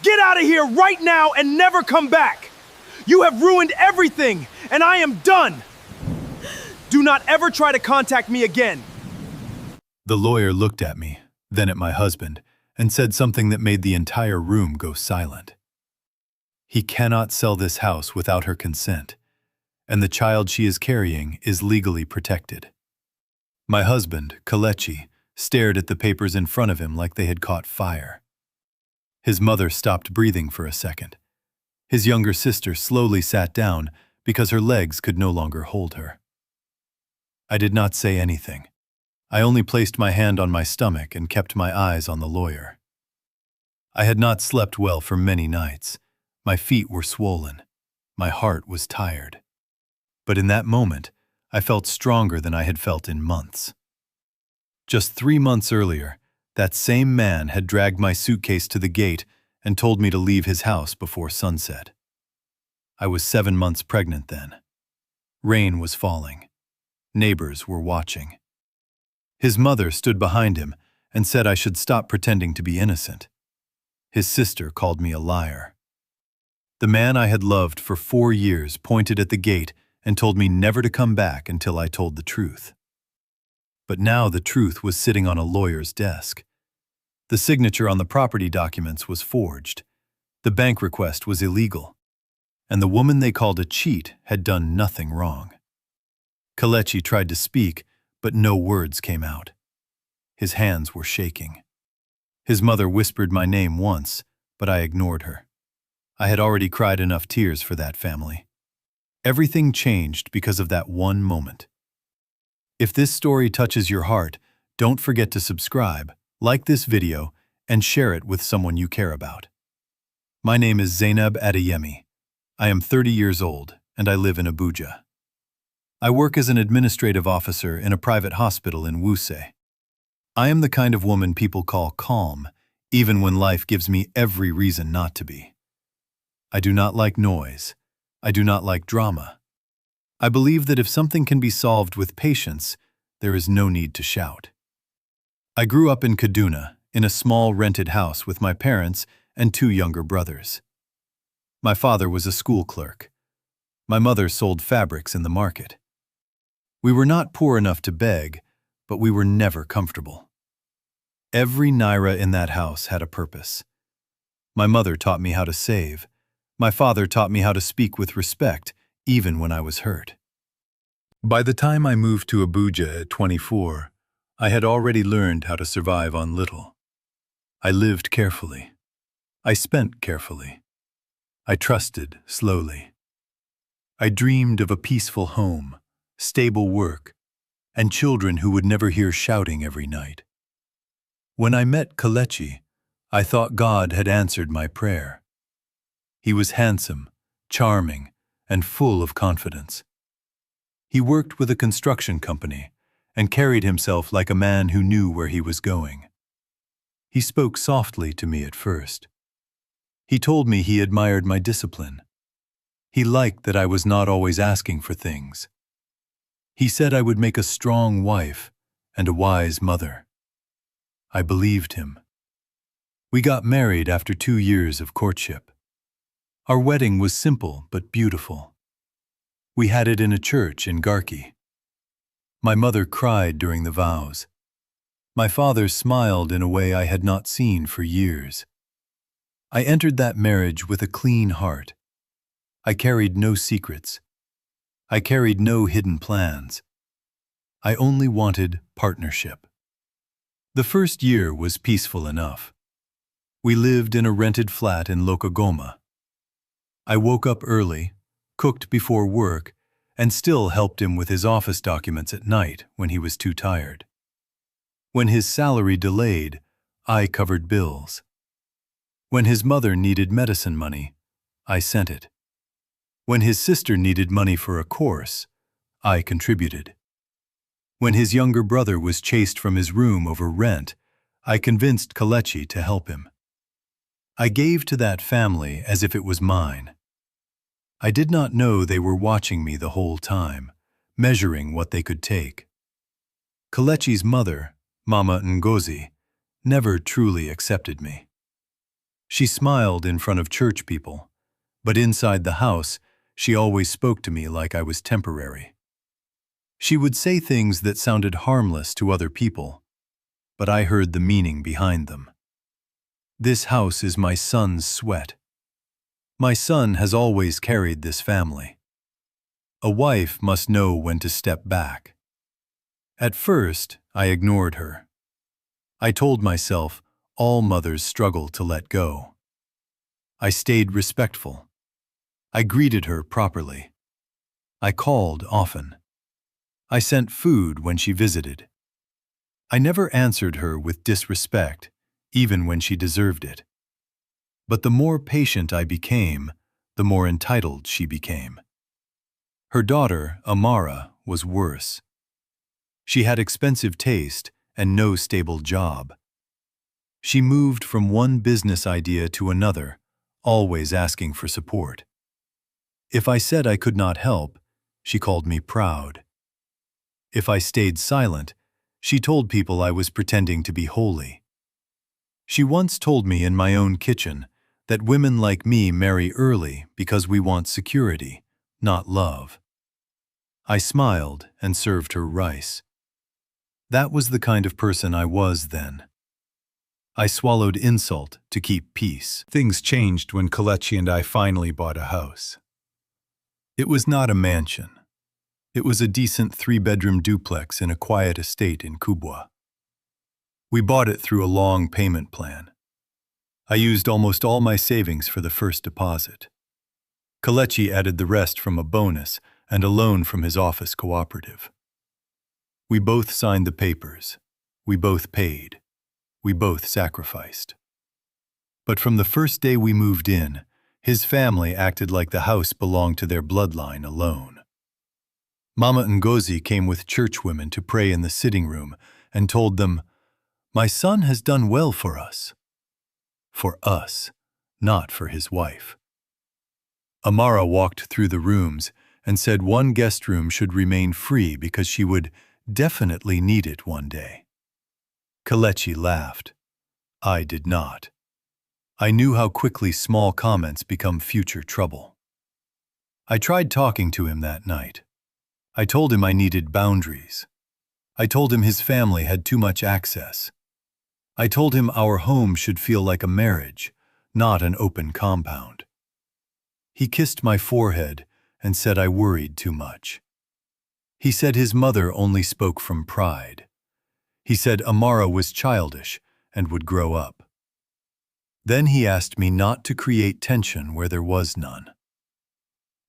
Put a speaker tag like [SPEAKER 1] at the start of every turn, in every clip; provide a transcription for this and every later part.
[SPEAKER 1] Get out of here right now and never come back! You have ruined everything, and I am done! Do not ever try to contact me again!
[SPEAKER 2] The lawyer looked at me, then at my husband, and said something that made the entire room go silent. He cannot sell this house without her consent, and the child she is carrying is legally protected. My husband, Kelechi, stared at the papers in front of him like they had caught fire. His mother stopped breathing for a second. His younger sister slowly sat down because her legs could no longer hold her. I did not say anything. I only placed my hand on my stomach and kept my eyes on the lawyer. I had not slept well for many nights. My feet were swollen. My heart was tired. But in that moment, I felt stronger than I had felt in months. Just 3 months earlier, that same man had dragged my suitcase to the gate and told me to leave his house before sunset. I was 7 months pregnant then. Rain was falling. Neighbors were watching. His mother stood behind him and said I should stop pretending to be innocent. His sister called me a liar. The man I had loved for 4 years pointed at the gate and told me never to come back until I told the truth. But now the truth was sitting on a lawyer's desk. The signature on the property documents was forged. The bank request was illegal. And the woman they called a cheat had done nothing wrong. Kelechi tried to speak, but no words came out. His hands were shaking. His mother whispered my name once, but I ignored her. I had already cried enough tears for that family. Everything changed because of that one moment. If this story touches your heart, don't forget to subscribe, like this video, and share it with someone you care about. My name is Zainab Adeyemi. I am 30 years old, and I live in Abuja. I work as an administrative officer in a private hospital in Wuse. I am the kind of woman people call calm, even when life gives me every reason not to be. I do not like noise. I do not like drama. I believe that if something can be solved with patience, there is no need to shout. I grew up in Kaduna, in a small rented house with my parents and 2 younger brothers. My father was a school clerk. My mother sold fabrics in the market. We were not poor enough to beg, but we were never comfortable. Every naira in that house had a purpose. My mother taught me how to save. My father taught me how to speak with respect, even when I was hurt. By the time I moved to Abuja at 24, I had already learned how to survive on little. I lived carefully. I spent carefully. I trusted slowly. I dreamed of a peaceful home, stable work, and children who would never hear shouting every night. When I met Kelechi, I thought God had answered my prayer. He was handsome, charming, and full of confidence. He worked with a construction company and carried himself like a man who knew where he was going. He spoke softly to me at first. He told me he admired my discipline. He liked that I was not always asking for things. He said I would make a strong wife and a wise mother. I believed him. We got married after 2 years of courtship. Our wedding was simple but beautiful. We had it in a church in Garki. My mother cried during the vows. My father smiled in a way I had not seen for years. I entered that marriage with a clean heart. I carried no secrets. I carried no hidden plans. I only wanted partnership. The first year was peaceful enough. We lived in a rented flat in Lokogoma. I woke up early, cooked before work, and still helped him with his office documents at night when he was too tired. When his salary delayed, I covered bills. When his mother needed medicine money, I sent it. When his sister needed money for a course, I contributed. When his younger brother was chased from his room over rent, I convinced Kelechi to help him. I gave to that family as if it was mine. I did not know they were watching me the whole time, measuring what they could take. Kelechi's mother, Mama Ngozi, never truly accepted me. She smiled in front of church people, but inside the house, she always spoke to me like I was temporary. She would say things that sounded harmless to other people, but I heard the meaning behind them. This house is my son's sweat. My son has always carried this family. A wife must know when to step back. At first, I ignored her. I told myself all mothers struggle to let go. I stayed respectful. I greeted her properly. I called often. I sent food when she visited. I never answered her with disrespect, even when she deserved it. But the more patient I became, the more entitled she became. Her daughter, Amara, was worse. She had expensive taste and no stable job. She moved from one business idea to another, always asking for support. If I said I could not help, she called me proud. If I stayed silent, she told people I was pretending to be holy. She once told me in my own kitchen that women like me marry early because we want security, not love. I smiled and served her rice. That was the kind of person I was then. I swallowed insult to keep peace. Things changed when Kelechi and I finally bought a house. It was not a mansion. It was a decent 3-bedroom duplex in a quiet estate in Kubwa. We bought it through a long payment plan. I used almost all my savings for the first deposit. Kelechi added the rest from a bonus and a loan from his office cooperative. We both signed the papers. We both paid. We both sacrificed. But from the first day we moved in, his family acted like the house belonged to their bloodline alone. Mama Ngozi came with churchwomen to pray in the sitting room and told them, "My son has done well for us." For us, not for his wife. Amara walked through the rooms and said one guest room should remain free because she would definitely need it one day. Kelechi laughed. I did not. I knew how quickly small comments become future trouble. I tried talking to him that night. I told him I needed boundaries. I told him his family had too much access. I told him our home should feel like a marriage, not an open compound. He kissed my forehead and said I worried too much. He said his mother only spoke from pride. He said Amara was childish and would grow up. Then he asked me not to create tension where there was none.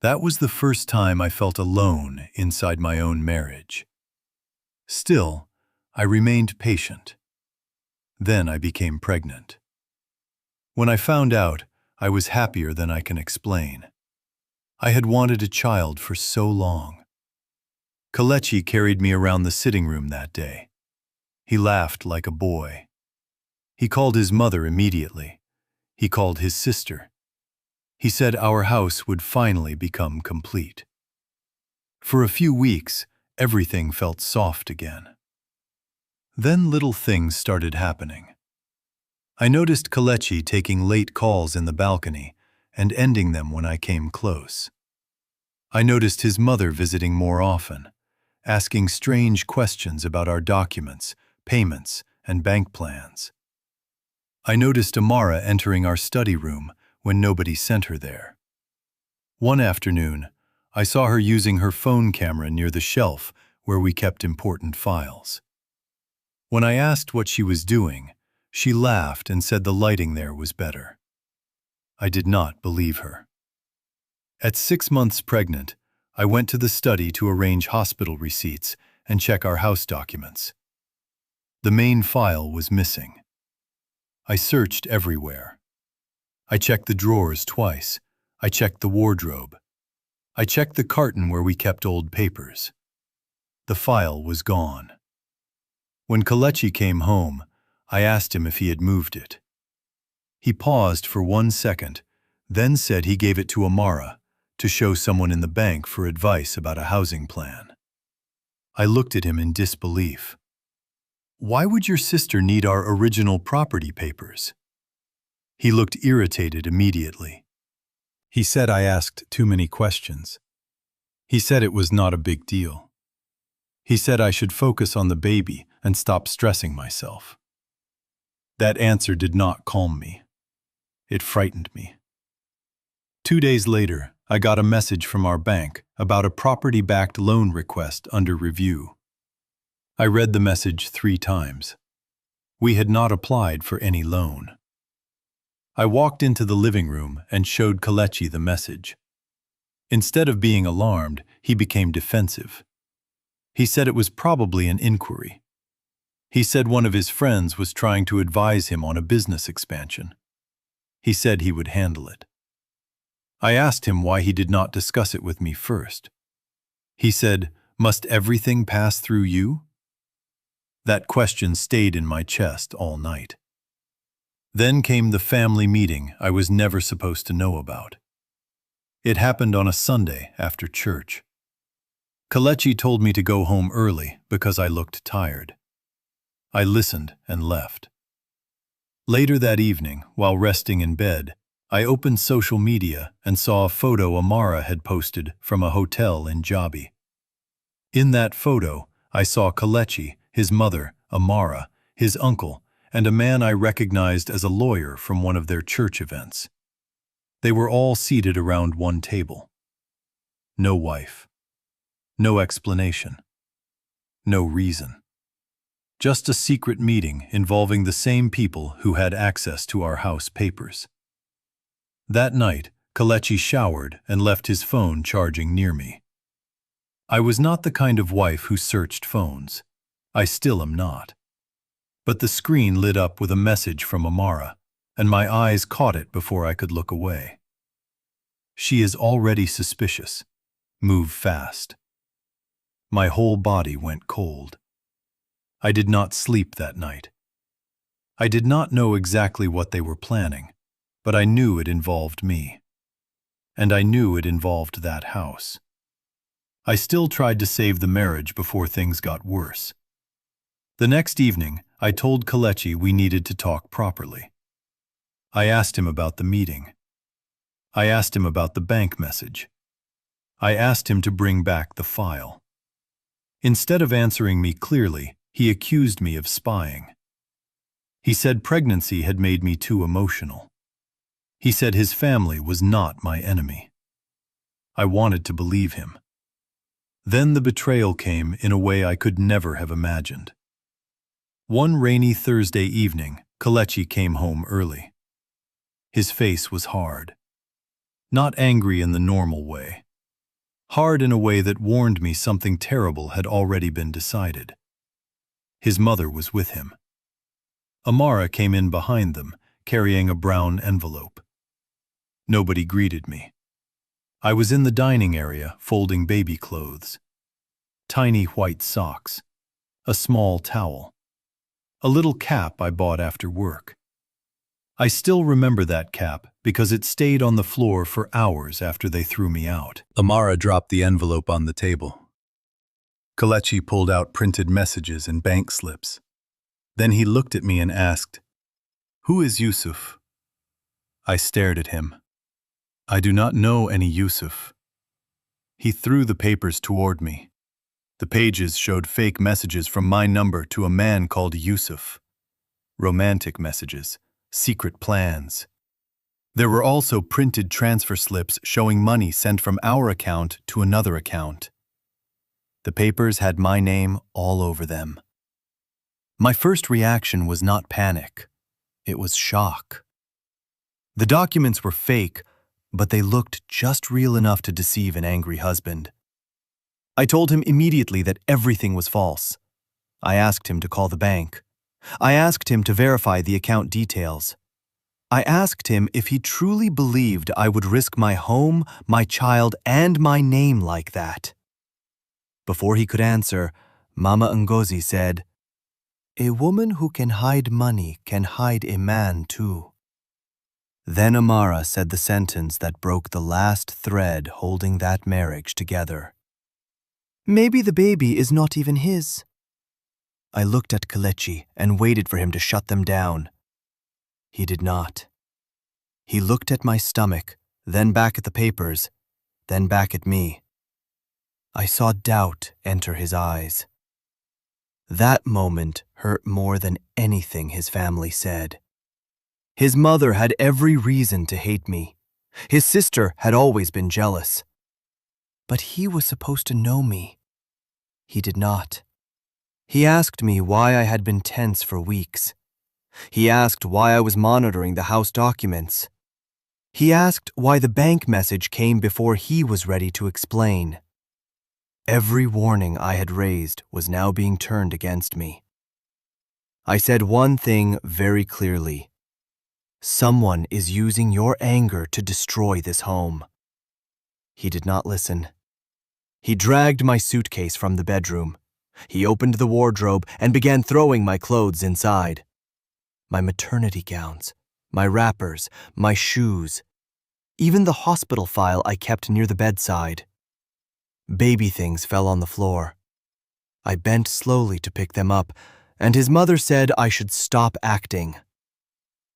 [SPEAKER 2] That was the first time I felt alone inside my own marriage. Still, I remained patient. Then I became pregnant. When I found out, I was happier than I can explain. I had wanted a child for so long. Kelechi carried me around the sitting room that day. He laughed like a boy. He called his mother immediately. He called his sister. He said our house would finally become complete. For a few weeks, everything felt soft again. Then little things started happening. I noticed Kelechi taking late calls in the balcony and ending them when I came close. I noticed his mother visiting more often, asking strange questions about our documents, payments, and bank plans. I noticed Amara entering our study room when nobody sent her there. One afternoon, I saw her using her phone camera near the shelf where we kept important files. When I asked what she was doing, she laughed and said the lighting there was better. I did not believe her. At 6 months pregnant, I went to the study to arrange hospital receipts and check our house documents. The main file was missing. I searched everywhere. I checked the drawers twice. I checked the wardrobe. I checked the carton where we kept old papers. The file was gone. When Kelechi came home, I asked him if he had moved it. He paused for 1 second, then said he gave it to Amara to show someone in the bank for advice about a housing plan. I looked at him in disbelief. Why would your sister need our original property papers? He looked irritated immediately. He said I asked too many questions. He said it was not a big deal. He said I should focus on the baby and stop stressing myself. That answer did not calm me. It frightened me. 2 days later, I got a message from our bank about a property-backed loan request under review. I read the message 3 times. We had not applied for any loan. I walked into the living room and showed Kelechi the message. Instead of being alarmed, he became defensive. He said it was probably an inquiry. He said one of his friends was trying to advise him on a business expansion. He said he would handle it. I asked him why he did not discuss it with me first. He said, "Must everything pass through you?" That question stayed in my chest all night. Then came the family meeting I was never supposed to know about. It happened on a Sunday after church. Kelechi told me to go home early because I looked tired. I listened and left. Later that evening, while resting in bed, I opened social media and saw a photo Amara had posted from a hotel in Jabi. In that photo, I saw Kelechi, his mother, Amara, his uncle, and a man I recognized as a lawyer from one of their church events. They were all seated around one table. No wife. No explanation. No reason. Just a secret meeting involving the same people who had access to our house papers. That night, Kelechi showered and left his phone charging near me. I was not the kind of wife who searched phones. I still am not. But the screen lit up with a message from Amara, and my eyes caught it before I could look away. She is already suspicious. Move fast. My whole body went cold. I did not sleep that night. I did not know exactly what they were planning, but I knew it involved me. And I knew it involved that house. I still tried to save the marriage before things got worse. The next evening, I told Kelechi we needed to talk properly. I asked him about the meeting. I asked him about the bank message. I asked him to bring back the file. Instead of answering me clearly, he accused me of spying. He said pregnancy had made me too emotional. He said his family was not my enemy. I wanted to believe him. Then the betrayal came in a way I could never have imagined. One rainy Thursday evening, Kelechi came home early. His face was hard. Not angry in the normal way. Hard in a way that warned me something terrible had already been decided. His mother was with him. Amara came in behind them, carrying a brown envelope. Nobody greeted me. I was in the dining area, folding baby clothes. Tiny white socks. A small towel. A little cap I bought after work. I still remember that cap because it stayed on the floor for hours after they threw me out. Amara dropped the envelope on the table. Kelechi pulled out printed messages and bank slips. Then he looked at me and asked, "Who is Yusuf?" I stared at him. "I do not know any Yusuf." He threw the papers toward me. The pages showed fake messages from my number to a man called Yusuf. Romantic messages, secret plans. There were also printed transfer slips showing money sent from our account to another account. The papers had my name all over them. My first reaction was not panic. It was shock. The documents were fake, but they looked just real enough to deceive an angry husband. I told him immediately that everything was false. I asked him to call the bank. I asked him to verify the account details. I asked him if he truly believed I would risk my home, my child, and my name like that. Before he could answer, Mama Ngozi said, "A woman who can hide money can hide a man too." Then Amara said the sentence that broke the last thread holding that marriage together. "Maybe the baby is not even his." I looked at Kelechi and waited for him to shut them down. He did not.
[SPEAKER 3] He looked at my stomach, then back at the papers, then back at me. I saw doubt enter his eyes. That moment hurt more than anything his family said. His mother had every reason to hate me. His sister had always been jealous. But he was supposed to know me. He did not. He asked me why I had been tense for weeks. He asked why I was monitoring the house documents. He asked why the bank message came before he was ready to explain. Every warning I had raised was now being turned against me. I said one thing very clearly. Someone is using your anger to destroy this home. He did not listen. He dragged my suitcase from the bedroom. He opened the wardrobe and began throwing my clothes inside. My maternity gowns, my wrappers, my shoes, even the hospital file I kept near the bedside. Baby things fell on the floor. I bent slowly to pick them up, and his mother said I should stop acting.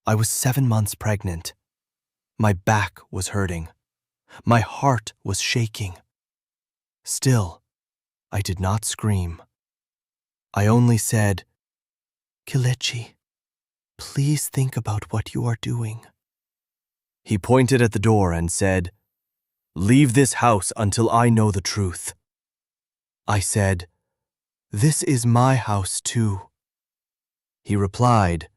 [SPEAKER 3] I was 7 months pregnant. My back was hurting. My heart was shaking. Still, I did not scream. I only said, "Kelechi, please think about what you are doing." He pointed at the door and said, "Leave this house until I know the truth." I said, "This is my house too." He replied,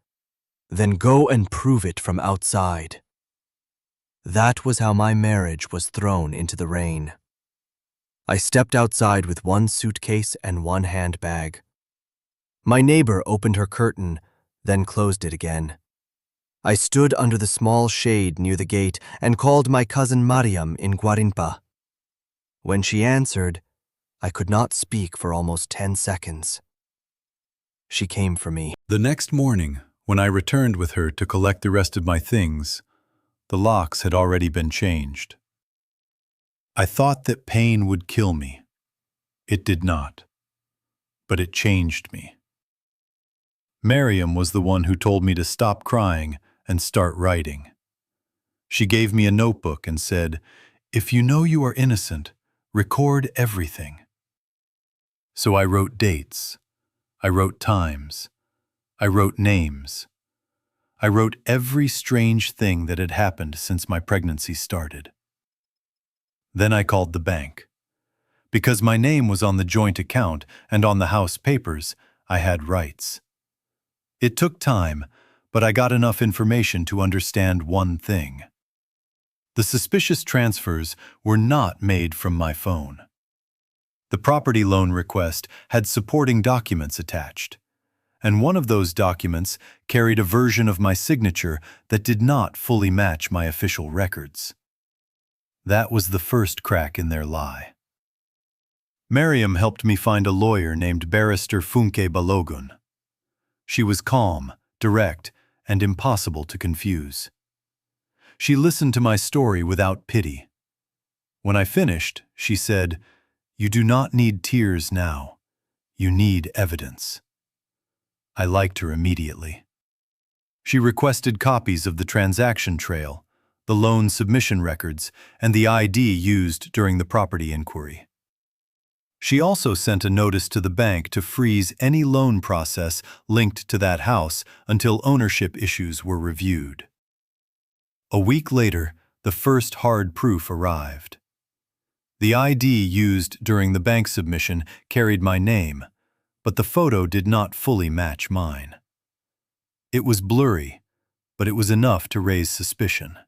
[SPEAKER 3] "Then go and prove it from outside." That was how my marriage was thrown into the rain. I stepped outside with one suitcase and one handbag. My neighbor opened her curtain, then closed it again. I stood under the small shade near the gate and called my cousin Mariam in Guarimpa. When she answered, I could not speak for almost 10 seconds. She came for me.
[SPEAKER 2] The next morning, when I returned with her to collect the rest of my things, the locks had already been changed. I thought that pain would kill me. It did not. But it changed me. Miriam was the one who told me to stop crying and start writing. She gave me a notebook and said, "If you know you are innocent, record everything." So I wrote dates. I wrote times. I wrote names. I wrote every strange thing that had happened since my pregnancy started. Then I called the bank. Because my name was on the joint account and on the house papers, I had rights. It took time, but I got enough information to understand one thing. The suspicious transfers were not made from my phone. The property loan request had supporting documents attached, and one of those documents carried a version of my signature that did not fully match my official records. That was the first crack in their lie. Miriam helped me find a lawyer named Barrister Funke Balogun. She was calm, direct, and impossible to confuse. She listened to my story without pity. When I finished, she said, "You do not need tears now. You need evidence." I liked her immediately. She requested copies of the transaction trail, the loan submission records, and the ID used during the property inquiry. She also sent a notice to the bank to freeze any loan process linked to that house until ownership issues were reviewed. A week later, the first hard proof arrived. The ID used during the bank submission carried my name, but the photo did not fully match mine. It was blurry, but it was enough to raise suspicion.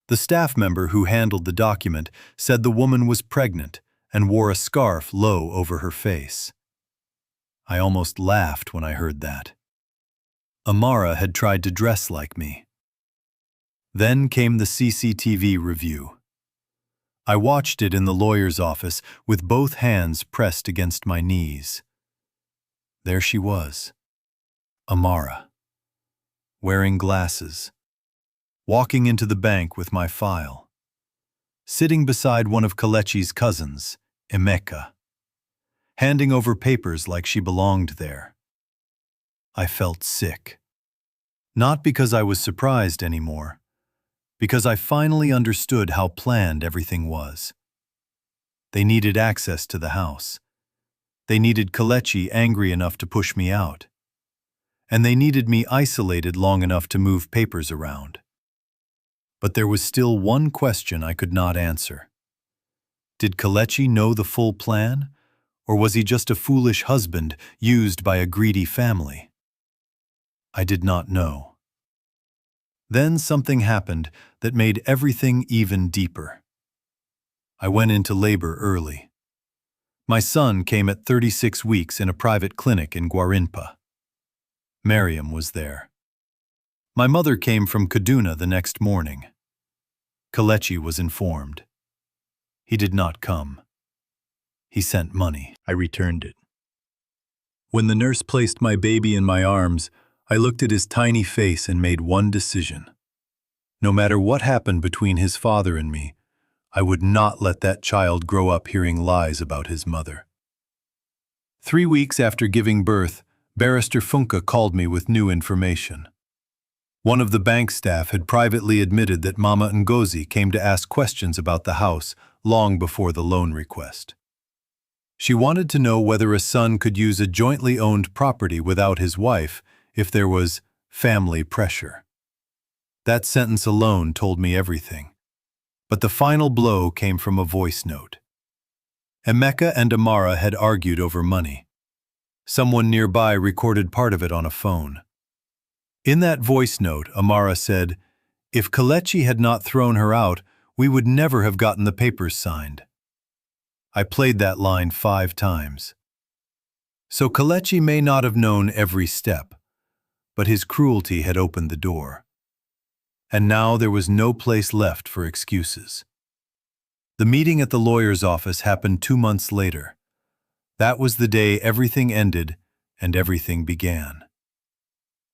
[SPEAKER 2] The staff member who handled the document said the woman was pregnant and wore a scarf low over her face. I almost laughed when I heard that. Amara had tried to dress like me. Then came the CCTV review. I watched it in the lawyer's office with both hands pressed against my knees. There she was, Amara, wearing glasses, walking into the bank with my file, sitting beside one of Kelechi's cousins, Emeka, handing over papers like she belonged there. I felt sick. Not because I was surprised anymore, because I finally understood how planned everything was. They needed access to the house. They needed Kelechi angry enough to push me out. And they needed me isolated long enough to move papers around. But there was still one question I could not answer. Did Kelechi know the full plan, or was he just a foolish husband used by a greedy family? I did not know. Then something happened that made everything even deeper. I went into labor early. My son came at 36 weeks in a private clinic in Guarinpa. Mariam was there. My mother came from Kaduna the next morning. Kelechi was informed. He did not come. He sent money. I returned it. When the nurse placed my baby in my arms, I looked at his tiny face and made one decision. No matter what happened between his father and me, I would not let that child grow up hearing lies about his mother. 3 weeks after giving birth, Barrister Funke called me with new information. One of the bank staff had privately admitted that Mama Ngozi came to ask questions about the house long before the loan request. She wanted to know whether a son could use a jointly owned property without his wife if there was family pressure. That sentence alone told me everything. But the final blow came from a voice note. Emeka and Amara had argued over money. Someone nearby recorded part of it on a phone. In that voice note, Amara said, "If Kelechi had not thrown her out, we would never have gotten the papers signed." I played that line 5 times. So Kelechi may not have known every step, but his cruelty had opened the door. And now there was no place left for excuses. The meeting at the lawyer's office happened 2 months later. That was the day everything ended and everything began.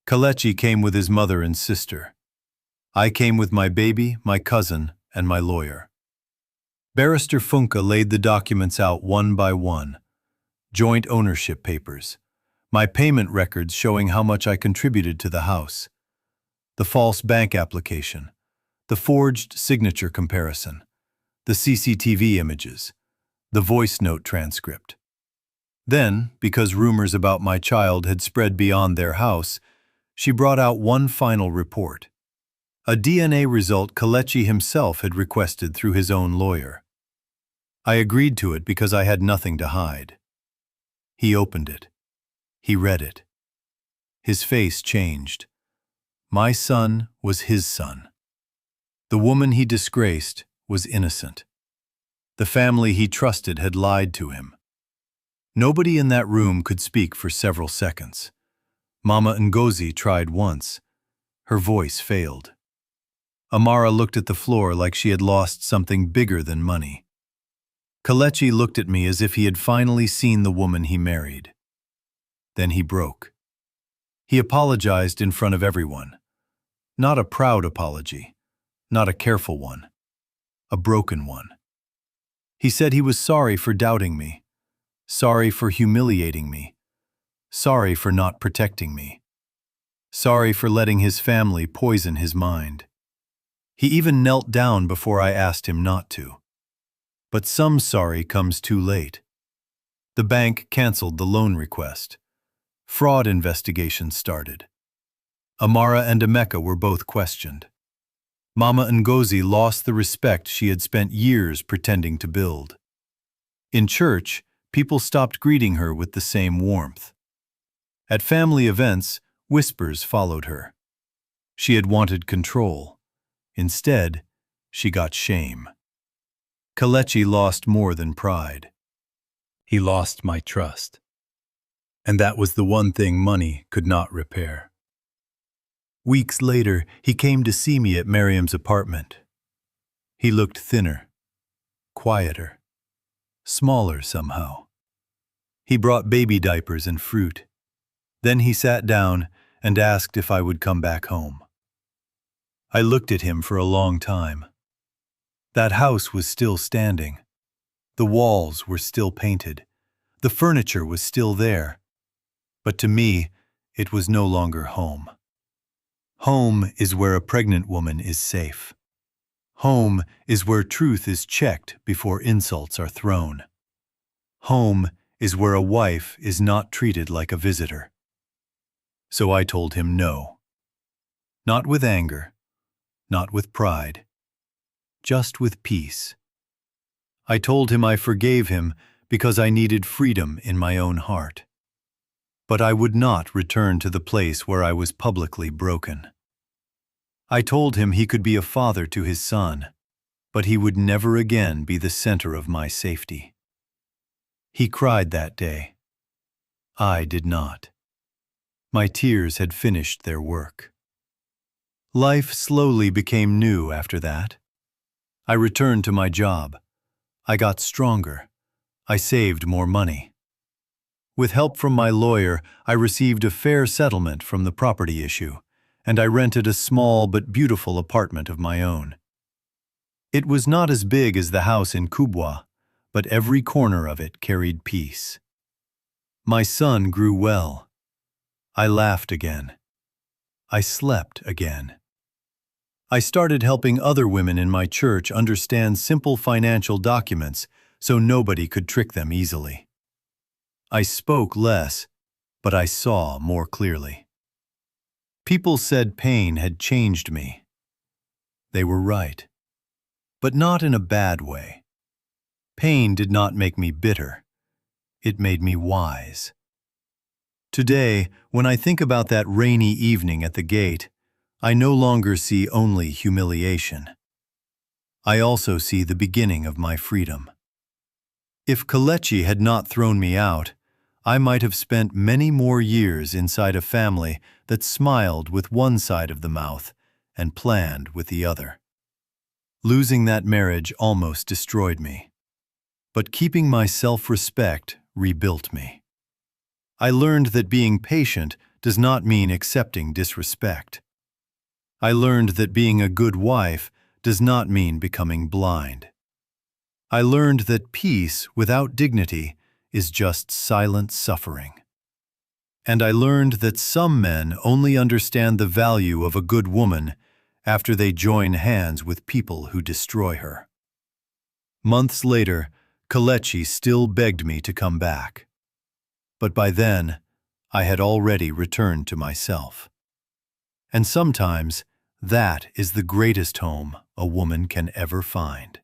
[SPEAKER 2] Kelechi came with his mother and sister. I came with my baby, my cousin, and my lawyer. Barrister Funke laid the documents out one by one. Joint ownership papers, my payment records showing how much I contributed to the house, the false bank application, the forged signature comparison, the CCTV images, the voice note transcript. Then, because rumors about my child had spread beyond their house, she brought out one final report. A DNA result Kelechi himself had requested through his own lawyer. I agreed to it because I had nothing to hide. He opened it. He read it. His face changed. My son was his son. The woman he disgraced was innocent. The family he trusted had lied to him. Nobody in that room could speak for several seconds. Mama Ngozi tried once. Her voice failed. Amara looked at the floor like she had lost something bigger than money. Kelechi looked at me as if he had finally seen the woman he married. Then he broke. He apologized in front of everyone. Not a proud apology, not a careful one, a broken one. He said he was sorry for doubting me, sorry for humiliating me, sorry for not protecting me, sorry for letting his family poison his mind. He even knelt down before I asked him not to. But some sorry comes too late. The bank canceled the loan request. Fraud investigations started. Amara and Emeka were both questioned. Mama Ngozi lost the respect she had spent years pretending to build. In church, people stopped greeting her with the same warmth. At family events, whispers followed her. She had wanted control. Instead, she got shame. Kelechi lost more than pride. He lost my trust. And that was the one thing money could not repair. Weeks later, he came to see me at Mariam's apartment. He looked thinner, quieter, smaller somehow. He brought baby diapers and fruit. Then he sat down and asked if I would come back home. I looked at him for a long time. That house was still standing. The walls were still painted. The furniture was still there. But to me, it was no longer home. Home is where a pregnant woman is safe. Home is where truth is checked before insults are thrown. Home is where a wife is not treated like a visitor. So I told him no. Not with anger, not with pride, just with peace. I told him I forgave him because I needed freedom in my own heart. But I would not return to the place where I was publicly broken. I told him he could be a father to his son, but he would never again be the center of my safety. He cried that day. I did not. My tears had finished their work. Life slowly became new after that. I returned to my job. I got stronger. I saved more money. With help from my lawyer, I received a fair settlement from the property issue, and I rented a small but beautiful apartment of my own. It was not as big as the house in Kubwa, but every corner of it carried peace. My son grew well. I laughed again. I slept again. I started helping other women in my church understand simple financial documents so nobody could trick them easily. I spoke less, but I saw more clearly. People said pain had changed me. They were right, but not in a bad way. Pain did not make me bitter. It made me wise. Today, when I think about that rainy evening at the gate, I no longer see only humiliation. I also see the beginning of my freedom. If Kelechi had not thrown me out, I might have spent many more years inside a family that smiled with one side of the mouth and planned with the other. Losing that marriage almost destroyed me, but keeping my self-respect rebuilt me. I learned that being patient does not mean accepting disrespect. I learned that being a good wife does not mean becoming blind. I learned that peace without dignity is just silent suffering. And I learned that some men only understand the value of a good woman after they join hands with people who destroy her. Months later, Kelechi still begged me to come back. But by then, I had already returned to myself. And sometimes, that is the greatest home a woman can ever find.